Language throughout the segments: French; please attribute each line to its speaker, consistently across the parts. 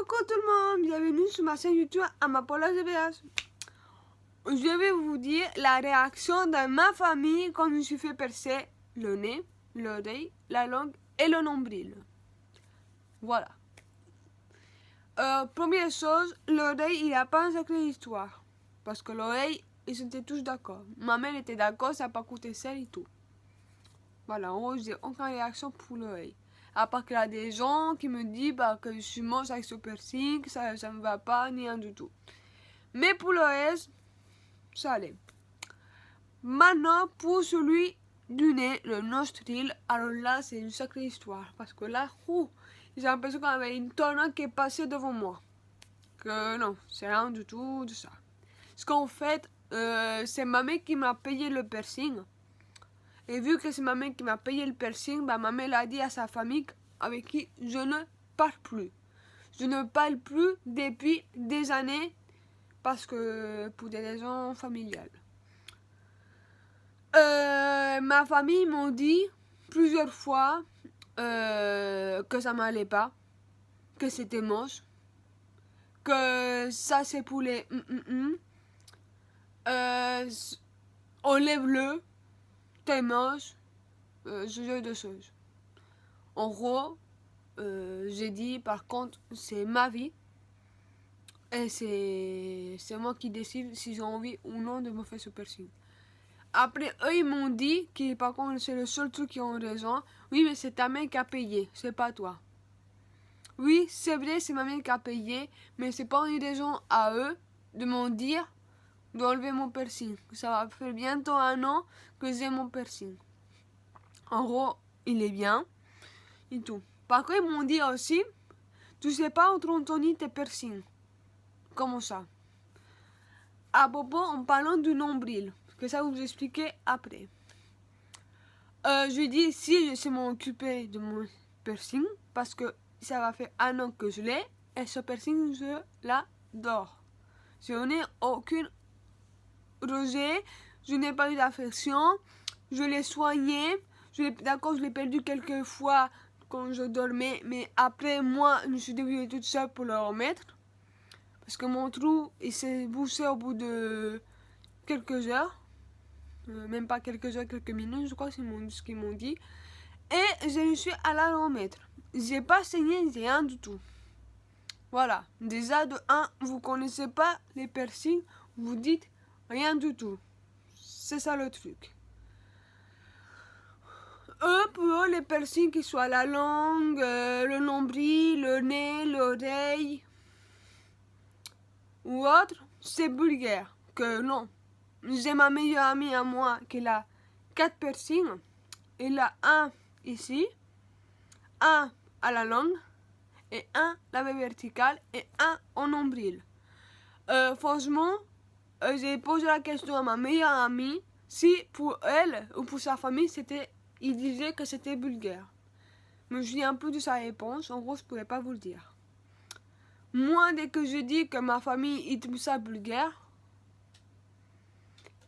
Speaker 1: Coucou tout le monde, bienvenue sur ma chaîne YouTube Amapola GBH. Je vais vous dire la réaction de ma famille quand je me suis fait percer le nez, l'oreille, la langue et le nombril. Voilà. Première chose, l'oreille, il n'y a pas une sacrée histoire. Parce que l'oreille, ils étaient tous d'accord. Ma mère était d'accord, ça n'a pas coûté cher et tout. Voilà, en gros, j'ai aucune réaction pour l'oreille. À part qu'il y a des gens qui me disent que je suis moche avec ce piercing, ça ne me va pas, ni rien du tout. Mais pour le reste, ça allait. Maintenant, pour celui du nez, le nostril, alors là, c'est une sacrée histoire. Parce que là, j'ai l'impression qu'il y avait une tonne qui est passée devant moi. Que non, c'est rien du tout de ça. Parce qu'en fait, c'est ma mère qui m'a payé le piercing. Et vu que c'est ma mère qui m'a payé le piercing, ma mère l'a dit à sa famille avec qui je ne parle plus. Je ne parle plus depuis des années parce que pour des raisons familiales. Ma famille m'ont dit plusieurs fois que ça m'allait pas, que c'était moche, que ça c'est pour les enlève-le, t'es moche, ce genre de choses. En gros, j'ai dit par contre c'est ma vie et c'est moi qui décide si j'ai envie ou non de me faire ce piercing. Après eux ils m'ont dit que par contre c'est le seul truc qui ont raison. Oui mais c'est ta mère qui a payé, c'est pas toi. Oui c'est vrai c'est ma mère qui a payé, mais c'est pas une raison à eux de m'en dire d'enlever mon piercing. Ça va faire bientôt 1 an que j'ai mon piercing. En gros il est bien et tout. Par contre ils m'ont dit aussi tu sais pas entre Anthony tes piercings. Comment ça? À propos, en parlant du nombril, que ça vous expliquer après. Je dis si je sais m'occuper de mon piercing, parce que ça va faire 1 an que je l'ai, et ce piercing, je l'adore. Je n'ai aucune rejet, je n'ai pas eu d'affection, je l'ai soigné, d'accord, je l'ai perdu quelques fois quand je dormais, mais après, moi, je me suis débrouillée toute seule pour le remettre. Parce que mon trou, il s'est bouché au bout de quelques heures. Même pas quelques heures, quelques minutes, je crois, c'est ce qu'ils m'ont dit. Et j'ai réussi à la remettre. J'ai pas saigné rien du tout. Voilà. Déjà, de 1, vous connaissez pas les piercings, vous dites rien du tout. C'est ça le truc. Pour eux, les piercings, qu'ils soient la langue, le nombril, le nez, l'oreille ou autre, c'est vulgaire. Que non. J'ai ma meilleure amie à moi qui a 4 piercings. Il a un ici, un à la langue, et un la verticale, et un au nombril. Franchement, j'ai posé la question à ma meilleure amie si pour elle ou pour sa famille, il disait que c'était vulgaire. Mais je dis un peu de sa réponse, en gros, je ne pourrais pas vous le dire. Moi, dès que je dis que ma famille il trouve ça vulgaire,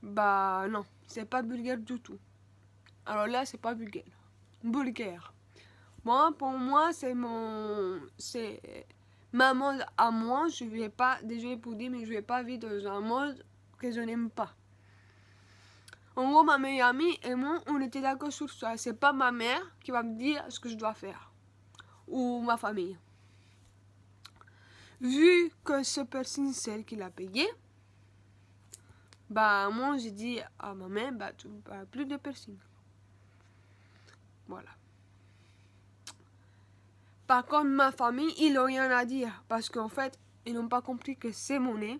Speaker 1: bah non, c'est pas vulgaire du tout. Alors là, c'est pas vulgaire. Vulgaire. Bon, pour moi, c'est ma mode à moi. Je vais pas, désolé pour dire, mais je vais pas vivre dans un mode que je n'aime pas. En gros, ma meilleure amie et moi, on était d'accord sur ça. C'est pas ma mère qui va me dire ce que je dois faire. Ou ma famille. Vu que ce piercing, c'est elle qui l'a payé, bah moi, j'ai dit à ma mère, bah tu ne parles plus de piercing. Voilà. Par contre, ma famille, ils n'ont rien à dire. Parce qu'en fait, ils n'ont pas compris que c'est mon nez,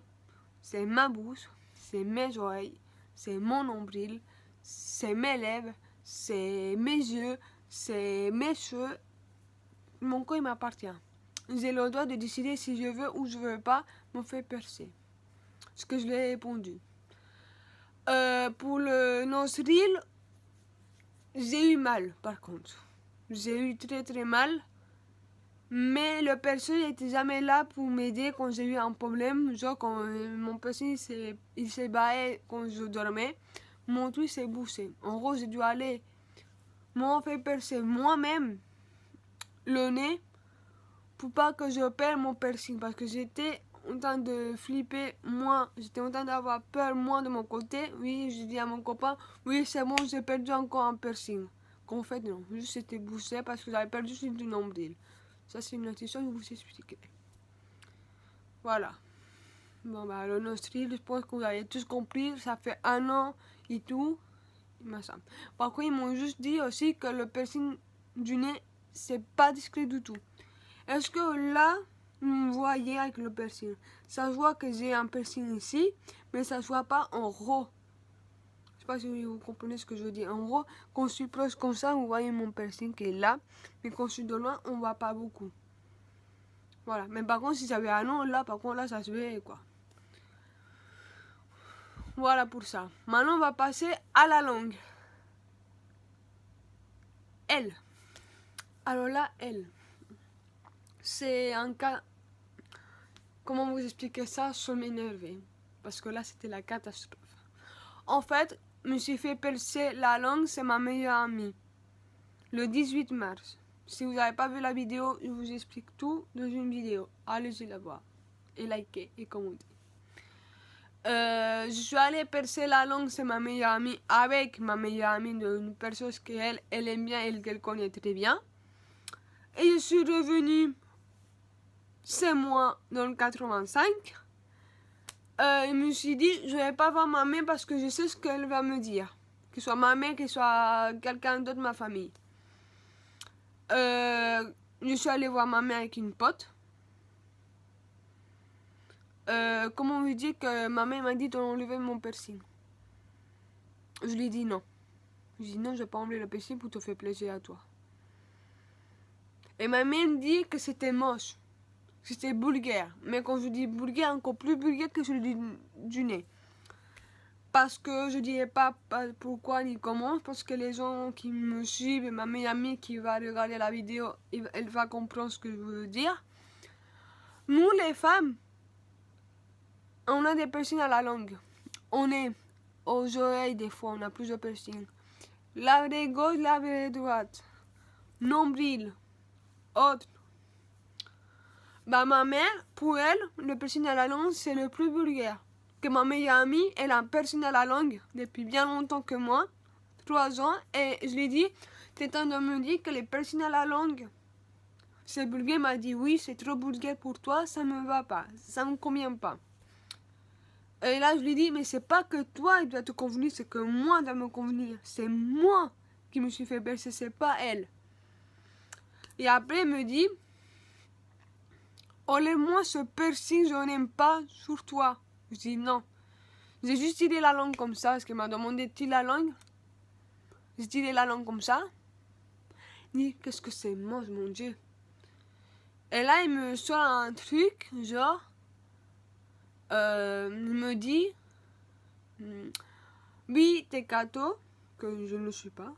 Speaker 1: c'est ma bouche, c'est mes oreilles, c'est mon nombril, c'est mes lèvres, c'est mes yeux, c'est mes cheveux. Mon corps, il m'appartient. J'ai le droit de décider si je veux ou je veux pas me faire percer. Ce que je lui ai répondu. Pour le nostril, j'ai eu mal, par contre. J'ai eu très très mal. Mais le perso n'était jamais là pour m'aider quand j'ai eu un problème. Genre quand mon perso il s'est barré quand je dormais, mon truc s'est bouché. En gros, j'ai dû aller m'en faire percer moi-même le nez pour pas que je perde mon piercing, parce que j'étais en train de flipper, moi, j'étais en train d'avoir peur, moi, de mon côté. Oui, je dis à mon copain, oui, c'est bon, j'ai perdu encore un piercing. Qu'en fait, non, juste c'était bouché parce que j'avais perdu juste du nombril. Ça, c'est une autre histoire, je vais vous expliquer. Voilà. Bon, bah, le nostril, je pense que vous avez tous compris, ça fait 1 an et tout. Par contre, ils m'ont juste dit aussi que le piercing du nez, c'est pas discret du tout. Est-ce que là, vous voyez avec le piercing, ça se voit que j'ai un piercing ici, mais ça se voit pas en haut. Je sais pas si vous comprenez ce que je veux dire. En gros, quand je suis proche comme ça, vous voyez mon piercing qui est là, mais quand je suis de loin, on voit pas beaucoup. Voilà. Mais par contre, si j'avais un an, là, par contre, là, ça se verrait, quoi. Voilà pour ça. Maintenant, on va passer à la langue. Elle. Alors là, elle. C'est un cas... Comment vous expliquer ça sans m'énerver? Parce que là, c'était la catastrophe. En fait, je me suis fait percer la langue, c'est ma meilleure amie. Le 18 mars. Si vous n'avez pas vu la vidéo, je vous explique tout dans une vidéo. Allez-y la voir. Et likez et commentez. Je suis allée percer la langue, c'est ma meilleure amie, avec ma meilleure amie d'une personne qu'elle aime bien et qu'elle connaît très bien. Et je suis revenue, c'est moi, dans le 85. Je me suis dit, je ne vais pas voir ma mère parce que je sais ce qu'elle va me dire. Que ce soit ma mère, que ce soit quelqu'un d'autre de ma famille. Je suis allée voir ma mère avec une pote. Comment lui dire que ma mère m'a dit d'enlever mon piercing. Je lui ai dit non. Je lui ai dit non, je vais pas enlever le piercing pour te faire plaisir à toi. Et ma mère me dit que c'était moche. Que c'était vulgaire. Mais quand je dis vulgaire, encore plus vulgaire que celui du nez. Parce que je ne dirais pas pourquoi ni comment. Parce que les gens qui me suivent et ma meilleure amie qui va regarder la vidéo, elle va comprendre ce que je veux dire. Nous, les femmes, on a des piercings à la langue. On est aux oreilles des fois, on a plusieurs piercings. L'oreille gauche, l'oreille droite. Nombril. Autre. Bah, ma mère, pour elle, le piercing à la langue, c'est le plus vulgaire. Que ma meilleure amie, elle a un piercing à la langue depuis bien longtemps que moi, 3 ans, et je lui ai dit, t'es temps de me dire que les piercings à la langue, c'est vulgaire. Elle m'a dit, oui, c'est trop vulgaire pour toi, ça me va pas, ça me convient pas. Et là, je lui ai dit, mais c'est pas que toi, il doit te convenir, c'est que moi, doit me convenir. C'est moi qui me suis fait percer, c'est pas elle. Et après, elle me dit, enlève-moi ce piercing, je n'aime pas sur toi. Je dis non. J'ai juste tiré la langue comme ça, parce qu'elle m'a demandé de tirer la langue. J'ai tiré la langue comme ça. Je dis, qu'est-ce que c'est moche, mon Dieu. Et là, il me sort un truc, genre, il me dit, oui, t'es catho, que je ne le suis pas.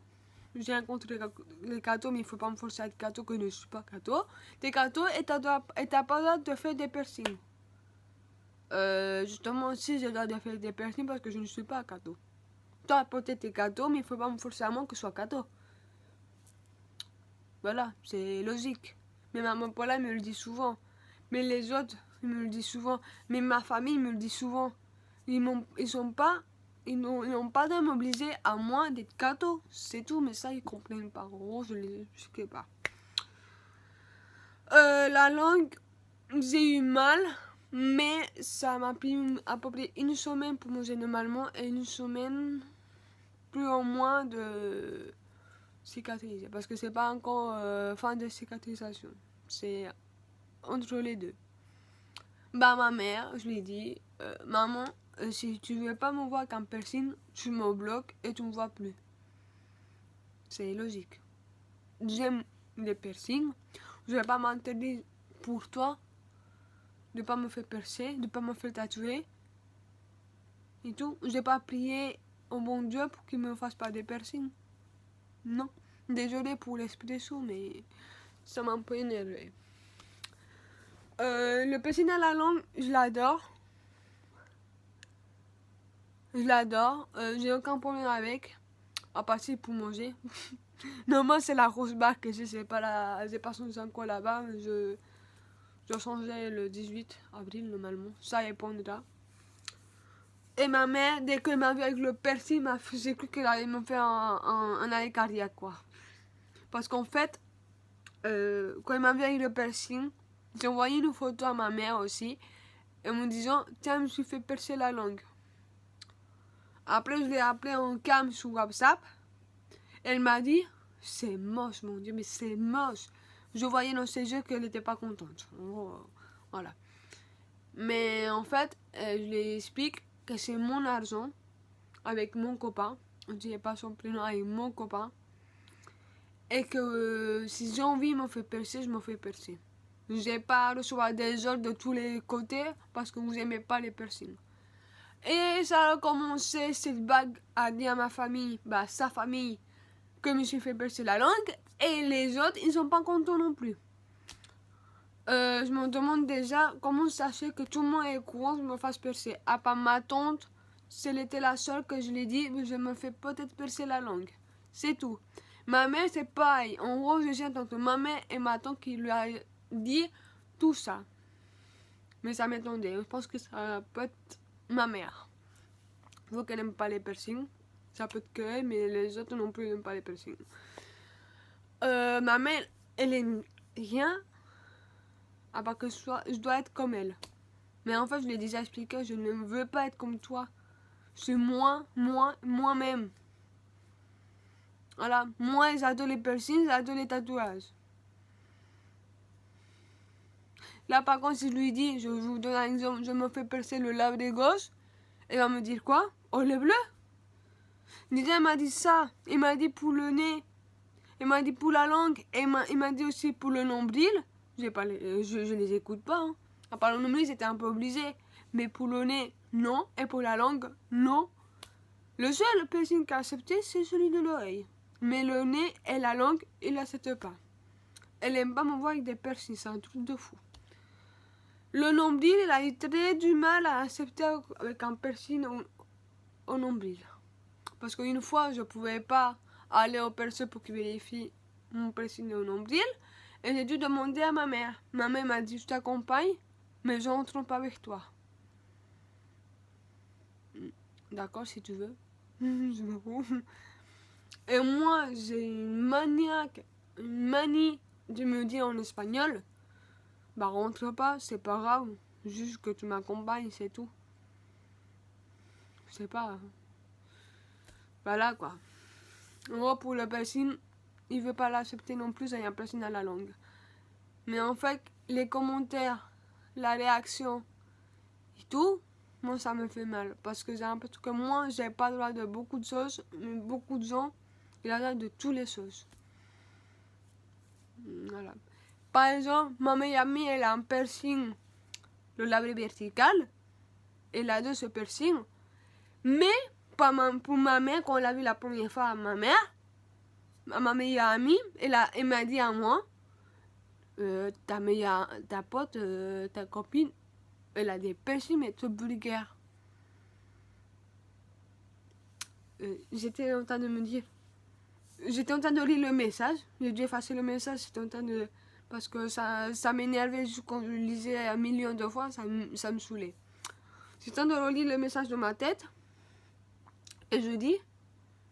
Speaker 1: J'ai rencontré les cathos, mais il ne faut pas me forcer à être catho, que je ne suis pas catho. T'es catho et t'as pas le droit de faire des piercings. Justement aussi, j'ai le droit de faire des piercings parce que je ne suis pas catho. Toi, peut-être t'es catho, mais il ne faut pas me forcer à moi que je sois catho. Voilà, c'est logique. Mais maman Paula me le dit souvent. Mais les autres, ils me le disent souvent. Mais ma famille me le dit souvent. Ils n'ont pas de m'obliger à moi d'être catho. C'est tout, mais ça, ils comprennent pas. En gros, je les explique pas. La langue, j'ai eu mal. Mais ça m'a pris à peu près 1 semaine pour manger normalement. Et 1 semaine, plus ou moins, de cicatriser. Parce que c'est pas encore fin de cicatrisation. C'est entre les deux. Bah, ma mère, je lui ai dit, maman, si tu veux pas me voir avec un piercing, tu me bloques et tu me vois plus. C'est logique. J'aime les piercings. Je vais pas m'interdire pour toi de pas me faire percer, de pas me faire tatouer et tout. Je vais pas prier au bon Dieu pour qu'il me fasse pas des piercings. Non. Désolée pour l'expression, mais ça m'a un peu énervé. Le piercing à la langue, je l'adore. Je l'adore. J'ai aucun problème avec. À partir pour manger. Normalement, c'est la grosse barre que j'ai pas son encore là-bas. Je changeais le 18 avril normalement. Ça répondra. Et ma mère, dès qu'elle m'a vu avec le piercing, j'ai cru qu'elle allait me faire un arrêt cardiaque, quoi. Parce qu'en fait, quand elle m'a vu avec le piercing, j'ai envoyé une photo à ma mère aussi, en me disant, tiens, je me suis fait percer la langue. Après, je l'ai appelé en cam sur WhatsApp. Elle m'a dit, c'est moche, mon Dieu, mais c'est moche. Je voyais dans ses yeux qu'elle n'était pas contente. Oh, voilà. Mais en fait, je lui explique que c'est mon argent avec mon copain. Je ne dis pas son prénom, avec mon copain. Et que si j'ai envie de me faire percer, je me fais percer. Je n'ai pas à recevoir des ordres de tous les côtés parce que vous n'aimez pas les piercings. Et ça a commencé, cette bague a dit à ma famille, sa famille, que je me suis fait percer la langue. Et les autres, ils ne sont pas contents non plus. Je me demande déjà comment ça se fait que tout le monde est au courant que je me fasse percer. À part ma tante, si elle était la seule que je l'ai dit, je me fais peut-être percer la langue. C'est tout. Ma mère, c'est pareil. En gros, je suis en tant que ma mère et ma tante qui lui a dit tout ça. Mais ça m'étonnait. Je pense que ça peut être ma mère. Vu qu'elle n'aime pas les piercings. Ça peut être que elle, mais les autres non plus n'aiment pas les piercings. Ma mère, elle aime rien. À part que je dois être comme elle. Mais en fait, je l'ai déjà expliqué, je ne veux pas être comme toi. Je suis moi-même. Voilà, moi j'adore les piercings, j'adore les tatouages. Là par contre, si je lui dis, je vous donne un exemple, je me fais percer le labret gauche, elle va me dire quoi? Oh le bleu? Déjà il m'a dit ça, il m'a dit pour le nez, il m'a dit pour la langue, et il m'a dit aussi pour le nombril. Je les écoute pas. Hein. À part le nombril, c'était un peu obligé. Mais pour le nez, non. Et pour la langue, non. Le seul piercing qu'a accepté, c'est celui de l'oreille. Mais le nez et la langue, il l'accepte pas. Elle aime pas me voir avec des piercings, c'est un truc de fou. Le nombril, il a eu très du mal à accepter avec un piercing au nombril. Parce qu'une fois, je pouvais pas aller au perceur pour qu'il vérifie mon piercing au nombril. Et j'ai dû demander à ma mère. Ma mère m'a dit, je t'accompagne, mais je rentre pas avec toi. D'accord, si tu veux. Je me fous. Et moi, j'ai une manie de me dire en espagnol, rentre pas, c'est pas grave. Juste que tu m'accompagnes, c'est tout. Je sais pas. Voilà quoi. En gros, pour le piercing, il veut pas l'accepter non plus, il y a un piercing à la langue. Mais en fait, les commentaires, la réaction et tout, moi ça me fait mal. Parce que j'ai l'impression que moi, j'ai pas le droit de beaucoup de choses, mais beaucoup de gens, ils ont le droit de toutes les choses. Voilà. Par exemple, ma meilleure amie, elle a un piercing, le labret vertical. Elle a de ce piercing. Mais pour ma mère, quand on l'a vu la première fois à ma mère, ma meilleure amie, elle m'a dit à moi, ta pote, ta copine, elle a des piercings, mais trop vulgaires. J'étais en train de me dire, j'étais en train de lire le message, j'ai dû effacer le message, j'étais en train de, parce que ça m'énervait quand je le lisais un million de fois, ça me saoulait. J'étais en train de relire le message de ma tête, et je dis,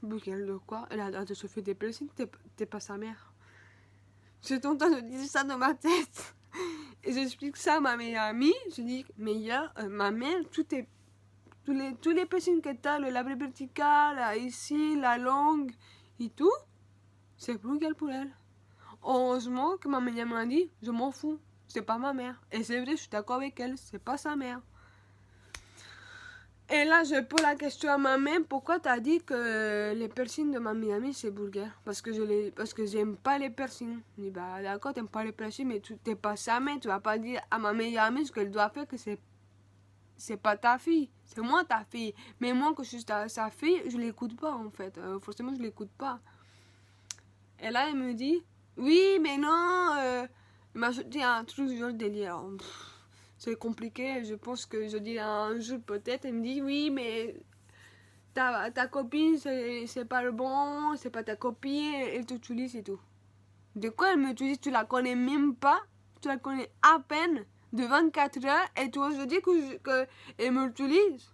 Speaker 1: vulgaire de quoi? Elle a de se faire des piercings, t'es pas sa mère. J'étais en train de dire ça dans ma tête. Et j'explique ça à ma meilleure amie. Je dis, ma mère, tous les piercings que t'as, le labret vertical, ici, la langue et tout, c'est vulgaire pour elle. Heureusement que ma meilleure m'a dit, je m'en fous, c'est pas ma mère. Et c'est vrai, je suis d'accord avec elle, c'est pas sa mère. Et là, je pose la question à ma mère, pourquoi t'as dit que les piercings de ma meilleure amie, c'est vulgaire? Parce que j'aime pas les piercings. Je dis, d'accord, t'aimes pas les piercings, mais t'es pas sa mère, tu vas pas dire à ma meilleure amie ce qu'elle doit faire, que c'est pas ta fille, c'est moi ta fille. Mais moi, que je suis sa fille, je l'écoute pas, en fait. Forcément, je l'écoute pas. Et là, elle me dit, oui, mais non, il m'a dit un truc genre délire. C'est compliqué, je pense que je dis un jour peut-être, elle me dit oui, mais ta copine, c'est pas le bon, c'est pas ta copine, elle t'utilise et tout. De quoi elle m'utilise, tu la connais même pas, tu la connais à peine de 24 heures et tu oses dire qu'elle me l'utilise.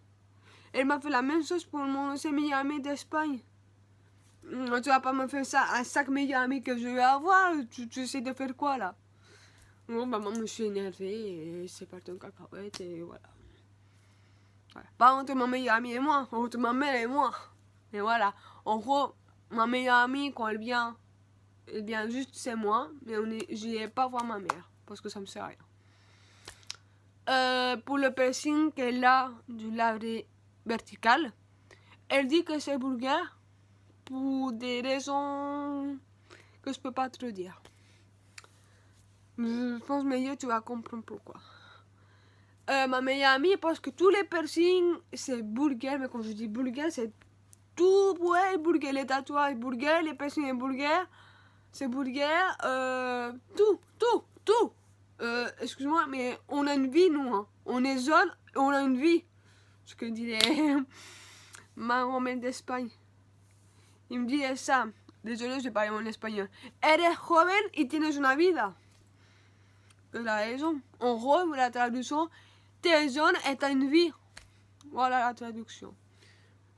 Speaker 1: Elle m'a fait la même chose pour mon ancien meilleur ami d'Espagne. Tu vas pas me faire ça à chaque meilleur ami que je vais avoir. Tu essaies de faire quoi là? Bon, bah, moi, je me suis énervée et c'est parti en cacahuète et voilà. Pas entre ma meilleure amie et moi, entre ma mère et moi. Et voilà. En gros, ma meilleure amie, quand elle vient juste c'est moi, mais je n'irai pas voir ma mère parce que ça me sert à rien. Pour le piercing qu'elle a du labré vertical, elle dit que c'est vulgaire pour des raisons que je peux pas te dire. Je pense mieux tu vas comprendre pourquoi. Ma meilleure amie pense que tous les piercings c'est vulgaire, mais quand je dis vulgaire, c'est tout ouais, vulgaire, les tatouages vulgaires, les piercings vulgaires, c'est vulgaire, tout. Excuse-moi, mais on a une vie nous, hein. On est jeunes, on a une vie. Ce que dirait ma grand-mère d'Espagne. Il me dit ça. Désolé, je parle en espagnol. Eres joven y tienes una vida. Elle a raison. En gros, la traduction, t'es jeune et t'as une vie. Voilà la traduction.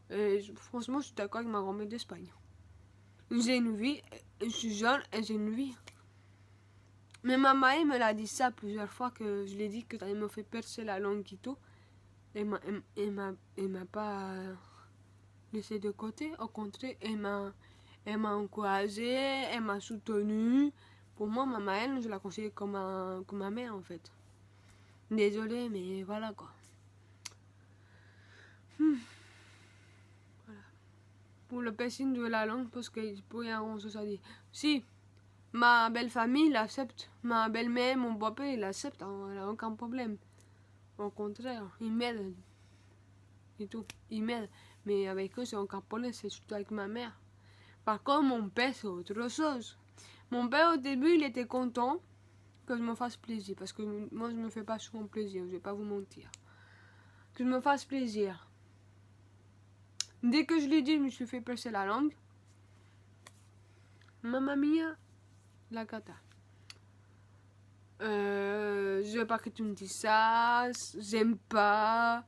Speaker 1: Et franchement, je suis d'accord avec ma grand-mère d'Espagne. J'ai une vie, je suis jeune et j'ai une vie. Mais ma mère me l'a dit ça plusieurs fois, que je lui ai dit que elle me fait percer la langue et tout. Elle m'a pas laissé de côté. Au contraire, elle m'a encouragée, elle m'a soutenue. Pour moi, ma mère, je la considère comme ma mère en fait. Désolée, mais voilà quoi. Voilà. Pour le piercing de la langue, parce que pour rien on se dit. Si, ma belle famille l'accepte. Ma belle-mère, mon beau-père, il l'accepte. Elle n'a aucun problème. Au contraire, ils m'aident. Et tout. Ils m'aident. Mais avec eux, c'est encore problème, c'est surtout avec ma mère. Par contre, mon père, c'est autre chose. Mon père, au début, il était content que je me fasse plaisir. Parce que moi, je me fais pas souvent plaisir. Je vais pas vous mentir. Que je me fasse plaisir. Dès que je lui ai dit, je me suis fait percer la langue. Mamma mia, la cata. Je veux pas que tu me dises ça. J'aime pas.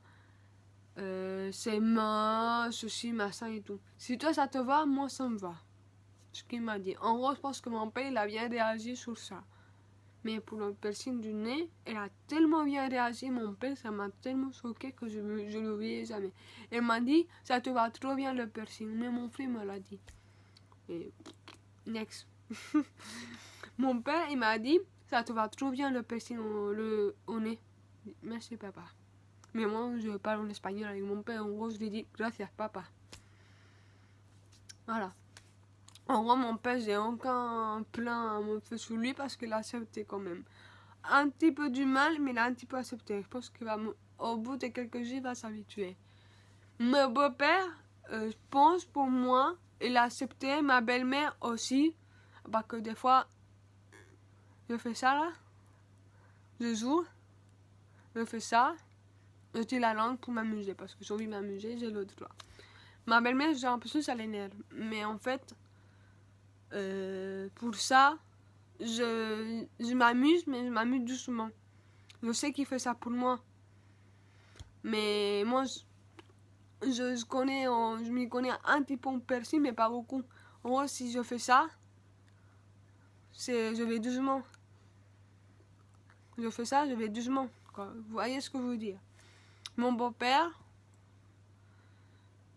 Speaker 1: C'est moche, ceci, machin et tout. Si toi ça te va, moi ça me va. Ce qu'il m'a dit. En gros, je pense que mon père il a bien réagi sur ça. Mais pour le piercing du nez, elle a tellement bien réagi, mon père, ça m'a tellement choqué que je ne l'oubliais jamais. Elle m'a dit, ça te va trop bien le piercing. Mais mon frère me l'a dit. Et next. Mon père, il m'a dit, ça te va trop bien le piercing au nez. Merci papa. Mais moi, je parle en espagnol avec mon père. En gros, je lui dis, gracias papa. Voilà. En gros, mon père, j'ai aucun plan à me faire sur lui parce qu'il a accepté quand même. Un petit peu du mal, mais il a un petit peu accepté. Je pense qu'au bout de quelques jours, il va s'habituer. Mon beau-père, je pense pour moi, il a accepté. Ma belle-mère aussi. Parce que des fois, je fais ça là. Je joue. Je fais ça. Je tire la langue pour m'amuser. Parce que j'ai envie de m'amuser, j'ai le droit. Ma belle-mère, j'ai l'impression que ça l'énerve. Mais en fait, pour ça, je m'amuse, mais je m'amuse doucement. Je sais qu'il fait ça pour moi. Mais moi, je m'y connais un petit peu en piercing, mais pas beaucoup. En gros, si je fais ça, je vais doucement. Je fais ça, je vais doucement. Quoi. Vous voyez ce que je veux dire? Mon beau-père,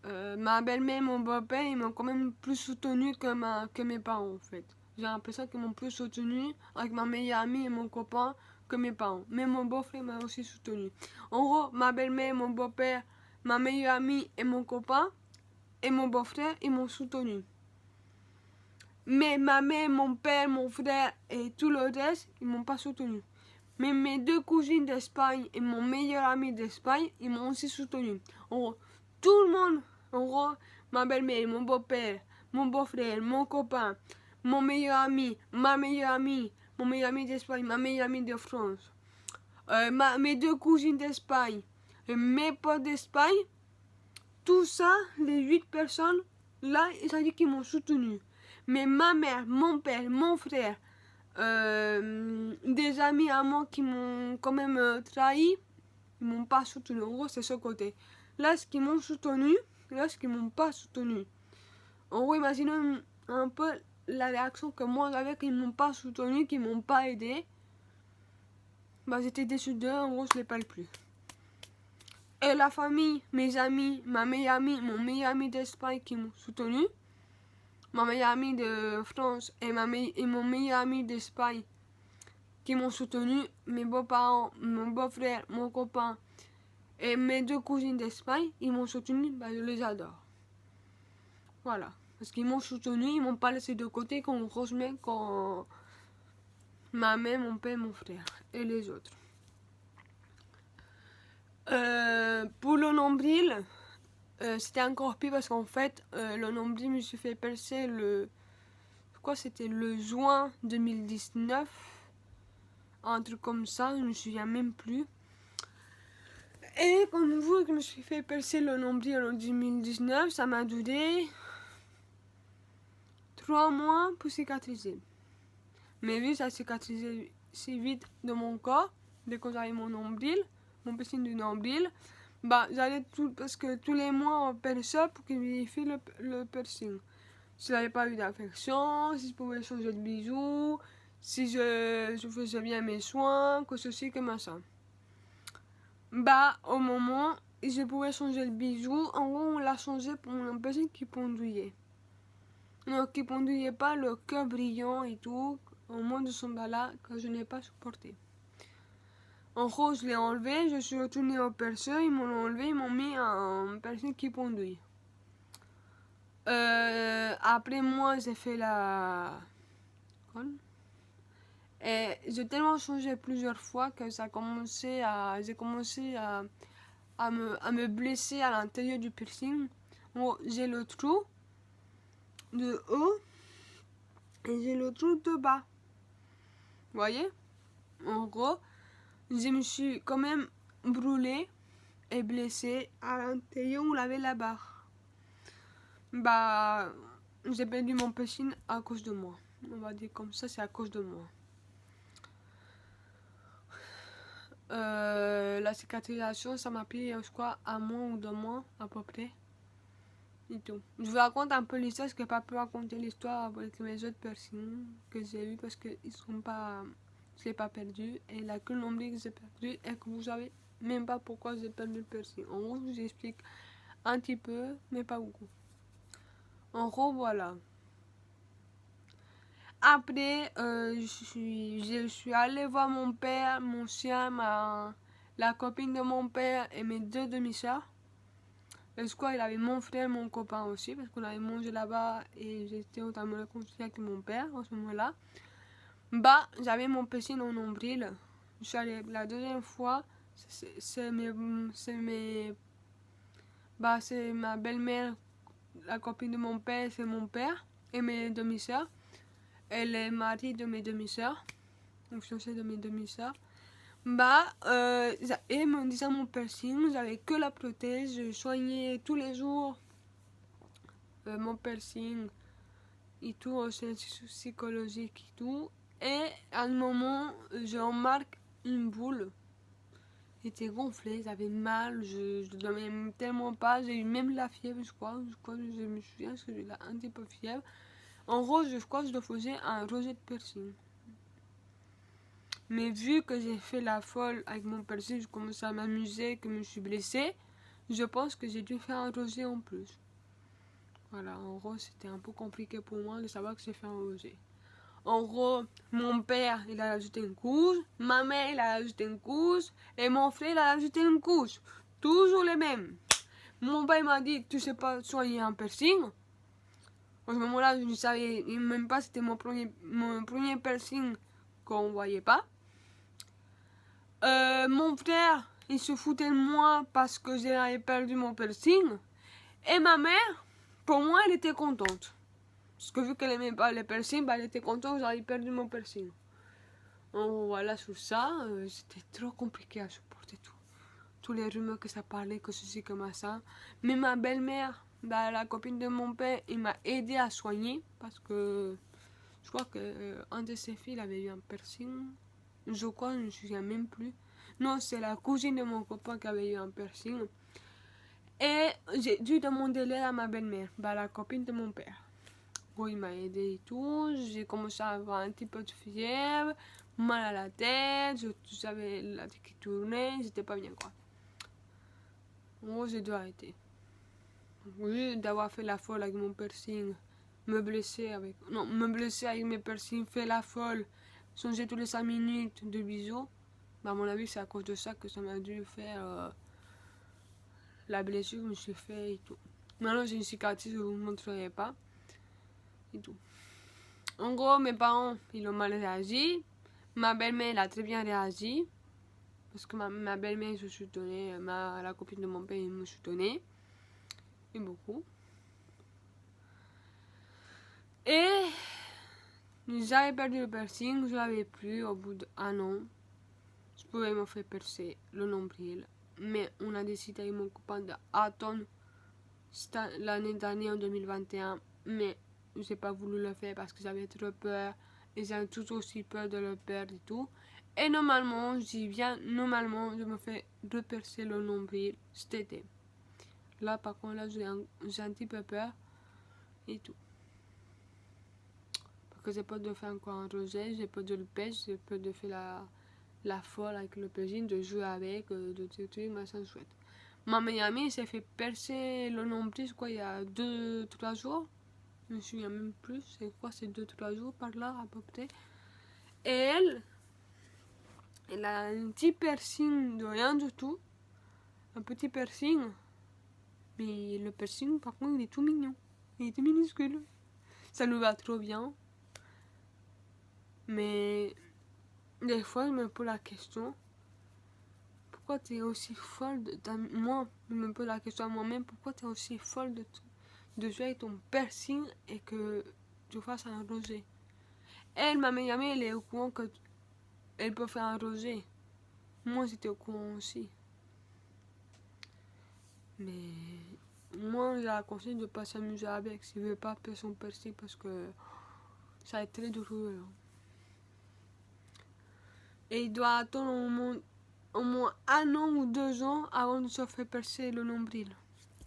Speaker 1: ma belle-mère et mon beau-père, ils m'ont quand même plus soutenu que mes parents, en fait. J'ai l'impression qu'ils m'ont plus soutenu avec ma meilleure amie et mon copain que mes parents. Mais mon beau-frère m'a aussi soutenu. En gros, ma belle-mère, mon beau-père, ma meilleure amie et mon copain et mon beau-frère, ils m'ont soutenu. Mais ma mère, mon père, mon frère et tout le reste, ils m'ont pas soutenu. Mais mes deux cousines d'Espagne et mon meilleur ami d'Espagne, ils m'ont aussi soutenu. En gros, tout le monde, en gros, ma belle-mère, mon beau-père, mon beau-frère, mon copain, mon meilleur ami, ma meilleure amie, mon meilleur ami d'Espagne, ma meilleure amie de France, mes deux cousines d'Espagne, mes potes d'Espagne, tout ça, les 8 personnes, là, ça dit qu'ils m'ont soutenu. Mais ma mère, mon père, mon frère, Des amis à moi qui m'ont quand même trahi, ils m'ont pas soutenu. En gros, c'est ce côté. Là, ce qu'ils m'ont soutenu, là, ce qu'ils m'ont pas soutenu. En gros, imaginez un peu la réaction que moi j'avais, qu'ils m'ont pas soutenu, qu'ils m'ont pas aidé. Bah, j'étais déçue d'eux, en gros, je les parle plus. Et la famille, mes amis, ma meilleure amie, mon meilleur ami d'Espagne qui m'ont soutenu. Ma meilleure amie de France et mon meilleur ami d'Espagne qui m'ont soutenu, mes beaux-parents, mon beau-frère, mon copain et mes deux cousines d'Espagne, ils m'ont soutenu, bah, je les adore. Voilà. Parce qu'ils m'ont soutenu, ils m'ont pas laissé de côté comme Rosemain, quand ma mère, mon père, mon frère et les autres. Pour le nombril, c'était encore pire parce qu'en fait, le nombril me suis fait percer c'était le juin 2019. Un truc comme ça, je ne me souviens même plus. Et comme vous, je me suis fait percer le nombril en 2019, ça m'a duré 3 mois pour cicatriser. Mais vu que ça a cicatrisé si vite de mon corps, dès que j'avais mon nombril, mon piercing du nombril, bah j'allais parce que tous les mois au perceur pour qu'il vérifie le piercing. Si j'avais pas eu d'infection, si je pouvais changer de bijoux, si je faisais bien mes soins, que ceci, que machin. Bah, au moment où je pouvais changer le bijou, en gros, on l'a changé pour un piercing qui pendouillait. Donc, qui pendouillait pas, le cœur brillant et tout, au moment de ce là que je n'ai pas supporté. En gros, je l'ai enlevé, je suis retournée au perceur, ils m'ont enlevé, ils m'ont mis un piercing qui pendouille. Après moi, j'ai fait la... Et j'ai tellement changé plusieurs fois que j'ai commencé à me blesser à l'intérieur du piercing. Bon, j'ai le trou de haut et j'ai le trou de bas. Vous voyez? En gros, je me suis quand même brûlée et blessée à l'intérieur où il y avait la barre. Bah, j'ai perdu mon piercing à cause de moi. On va dire comme ça, c'est à cause de moi. La cicatrisation, ça m'a pris, je crois, 1 mois ou 2 mois à peu près. Et tout. Je vous raconte un peu l'histoire, parce que j'ai pas pu raconter l'histoire avec mes autres piercings que j'ai eu parce que ils sont pas, je l'ai pas perdu. Et la que le nombril que j'ai perdu et que vous savez même pas pourquoi j'ai perdu le piercing. En gros, je vous explique un petit peu, mais pas beaucoup. En gros, voilà. Après, je suis allée voir mon père, mon chien, la copine de mon père et mes 2 demi-sœurs. Et je crois qu'il avait mon frère, mon copain aussi, parce qu'on avait mangé là-bas et j'étais en train de me réconcilier avec mon père en ce moment-là. Bah, j'avais mon piercing au nombril. Je suis allée la deuxième fois, c'est ma belle-mère, la copine de mon père, c'est mon père et mes demi-sœurs. Et le mari de mes demi-sœurs, le fiancé de mes demi-sœurs. Bah, et me disant mon piercing, j'avais que la prothèse, je soignais tous les jours mon piercing et tout, c'est psychologique et tout. Et à un moment, je remarque une boule. J'étais gonflée, j'avais mal, je ne dormais tellement pas, j'ai eu même la fièvre, je crois, je me souviens parce que j'ai eu un petit peu de fièvre. En gros, je crois que je faisais un rejet de piercing. Mais vu que j'ai fait la folle avec mon piercing, je commençais à m'amuser, que je me suis blessée, je pense que j'ai dû faire un rejet en plus. Voilà, en gros, c'était un peu compliqué pour moi de savoir que j'ai fait un rejet. En gros, mon père, il a ajouté une couche, ma mère, il a ajouté une couche, et mon frère, il a ajouté une couche. Toujours les mêmes. Mon père m'a dit, tu sais pas soigner un piercing? À ce moment-là, je ne savais même pas, c'était mon premier piercing qu'on voyait pas. Mon frère, il se foutait de moi parce que j'avais perdu mon piercing. Et ma mère, pour moi, elle était contente. Parce que vu qu'elle aimait pas les piercings, bah, elle était contente que j'avais perdu mon piercing. Donc voilà, sur ça, c'était trop compliqué à supporter tout. Tous les rumeurs que ça parlait, que ceci, que ça. Mais ma belle-mère, bah, la copine de mon père, il m'a aidé à soigner parce que Je crois qu'un de ses filles avait eu un piercing. Je crois, je ne me souviens même plus. Non, c'est la cousine de mon copain qui avait eu un piercing. Et j'ai dû demander l'aide à ma belle-mère, la copine de mon père. Bon, il m'a aidé et tout. J'ai commencé à avoir un petit peu de fièvre, mal à la tête, j'avais la tête qui tournait, j'étais pas bien quoi. En gros, j'ai dû arrêter. Au lieu d'avoir fait la folle avec mon piercing, me blesser avec mes piercings, faire la folle, changer tous les 5 minutes de bisous, à mon avis, c'est à cause de ça que ça m'a dû faire la blessure que je me suis fait et tout. Maintenant, j'ai une cicatrice, je ne vous montrerai pas. Et tout. En gros, mes parents, ils ont mal réagi. Ma belle-mère, elle a très bien réagi. Parce que ma belle-mère se soutenait, la copine de mon père, elle me soutenait. Et beaucoup. Et j'avais perdu le piercing, je l'avais plus au bout d'1 an. Je pouvais me faire percer le nombril. Mais on a décidé avec mon copain d'attendre l'année dernière, en 2021. Mais j'ai pas voulu le faire parce que j'avais trop peur. Et j'avais tout aussi peur de le perdre et tout. Et normalement, normalement, je me fais repercer le nombril cet été. Là, par contre, là, j'ai un petit peu peur et tout. Parce que j'ai peur de faire encore un rejet, j'ai peur de le pêcher, j'ai peur de faire la folle avec le piercing, de jouer avec, de trucs, machin chouette. Ma meilleure amie s'est fait percer le nombril, quoi, il y a 2-3 jours. Je me souviens même plus, c'est quoi, c'est 2-3 jours par là, à peu près. Et elle a un petit piercing de rien du tout. Un petit piercing. Mais le piercing, par contre, il est tout mignon. Il est tout minuscule. Ça nous va trop bien. Mais des fois, je me pose la question. Pourquoi tu es aussi folle moi, je me pose la question à moi-même. Pourquoi tu es aussi folle de jouer avec ton piercing et que tu fasses un rejet. Elle, ma meilleure amie, elle est au courant qu'elle peut faire un rejet. Moi, j'étais au courant aussi. Mais moi, j'ai la conseille de ne pas s'amuser avec. Si ne veut pas faire son piercing parce que ça va être très douloureux. Et il doit attendre au moins 1 an ou 2 ans avant de se faire percer le nombril.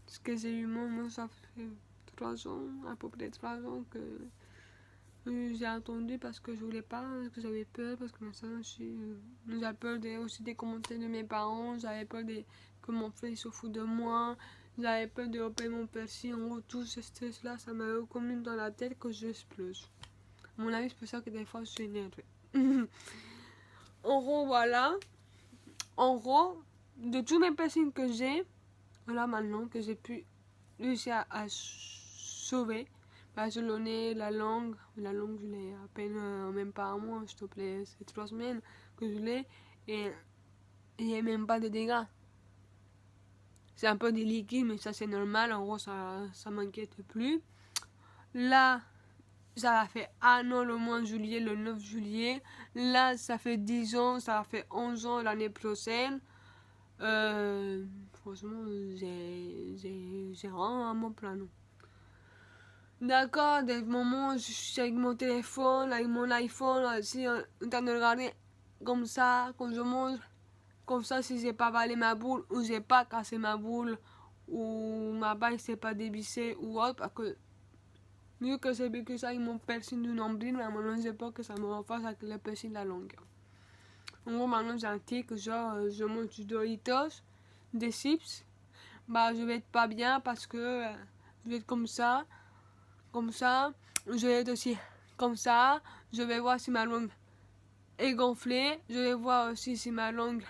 Speaker 1: Parce que j'ai eu moi, ça fait 3 ans, à peu près 3 ans que j'ai attendu parce que je voulais pas, parce que j'avais peur, parce que maintenant j'avais peur aussi des commentaires de mes parents, j'avais peur que mon frère se fout de moi, j'avais peur de opérer mon piercing. En gros, tout ce stress là, ça m'a commis dans la tête que j'explose. À mon avis, c'est pour ça que des fois je suis énervée. En gros, voilà. En gros, de tous mes piercings que j'ai, voilà maintenant que j'ai pu réussir à sauver. Je le nez, la langue je l'ai à peine, même pas un mois, s'il te plaît, c'est 3 semaines que je l'ai et il n'y a même pas de dégâts. C'est un peu des liquides, mais ça c'est normal, en gros ça m'inquiète plus. Là, ça a fait 1 an le mois de juillet, le 9 juillet. Là, ça fait 10 ans, ça fait 11 ans l'année prochaine. Franchement, j'ai vraiment un bon plan. D'accord, des moments, je suis avec mon téléphone, avec mon iPhone, aussi, en train de regarder comme ça, quand je mange, comme ça, si j'ai pas avalé ma boule, ou j'ai pas cassé ma boule, ou ma balle s'est pas dévissée, ou autre, parce que, mieux que c'est vécu ça avec mon piercing du nombril, mais à mon j'ai peur que ça me refasse avec le piercing de la langue. En gros, maintenant, j'ai un tic, genre, je mange du Doritos, des chips, je vais être pas bien parce que je vais être comme ça, je vais être aussi comme ça, je vais voir si ma langue est gonflée, je vais voir aussi si ma langue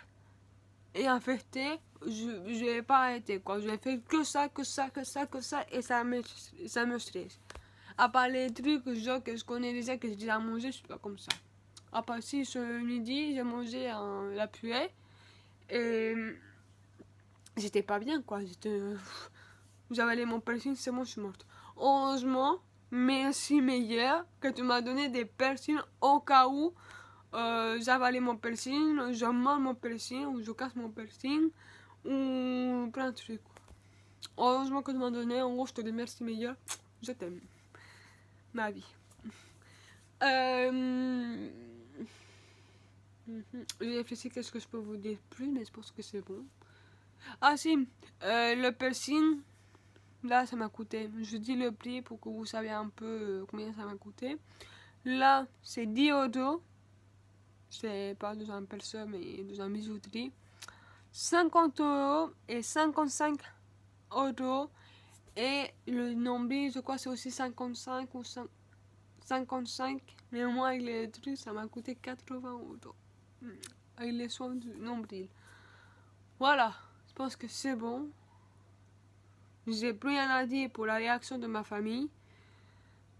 Speaker 1: est infectée, je vais pas arrêter quoi, je vais faire que ça, et ça me stresse. À part les trucs genre que je connais déjà, que j'ai déjà mangé, je suis pas comme ça. À part si ce midi, j'ai mangé la purée, et j'étais pas bien quoi, j'avais mon piercing, c'est bon, je suis morte. Heureusement, merci meilleur que tu m'as donné des piercings au cas où j'avalais mon piercing, je mange mon piercing, ou je casse mon piercing, ou plein de trucs. Heureusement que tu m'as donné, en gros, je te remercie meilleur, je t'aime, ma vie. Je réfléchis qu'est-ce que je peux vous dire plus, mais je pense que c'est bon. Ah si, le piercing, là ça m'a coûté. Je dis le prix pour que vous sachiez un peu combien ça m'a coûté. Là, c'est 10 €. C'est pas dans un piercing, mais dans un bijouterie. 50 € et 55 €. Et le nombril, je crois, c'est aussi 55 ou 55. Mais moi, avec les trucs, ça m'a coûté 80 €. Avec les soins du nombril. Voilà, je pense que c'est bon. J'ai plus rien à dire pour la réaction de ma famille.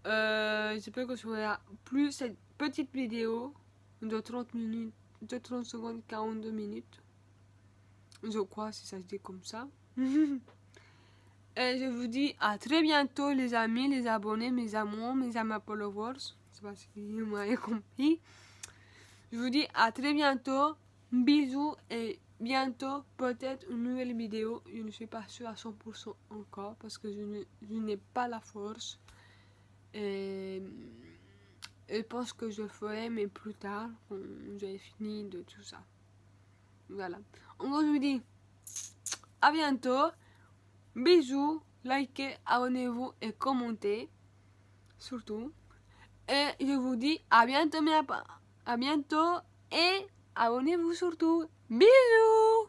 Speaker 1: J'espère que je ferai plus cette petite vidéo de 30 minutes, de 30 secondes, 42 minutes. Je crois, si ça se dit comme ça. Et je vous dis à très bientôt, les amis, les abonnés, mes amours, mes amis followers. Je sais pas si vous m'avez compris. Je vous dis à très bientôt. Bisous et bientôt peut-être une nouvelle vidéo. Je ne suis pas sûre à 100% encore parce que je n'ai pas la force. Et je pense que je le ferai, mais plus tard, quand j'ai fini de tout ça. Voilà. En gros, je vous dis à bientôt. Bisous. Likez, abonnez-vous et commentez. Surtout. Et je vous dis à bientôt, à bientôt et abonnez-vous surtout. Bisous.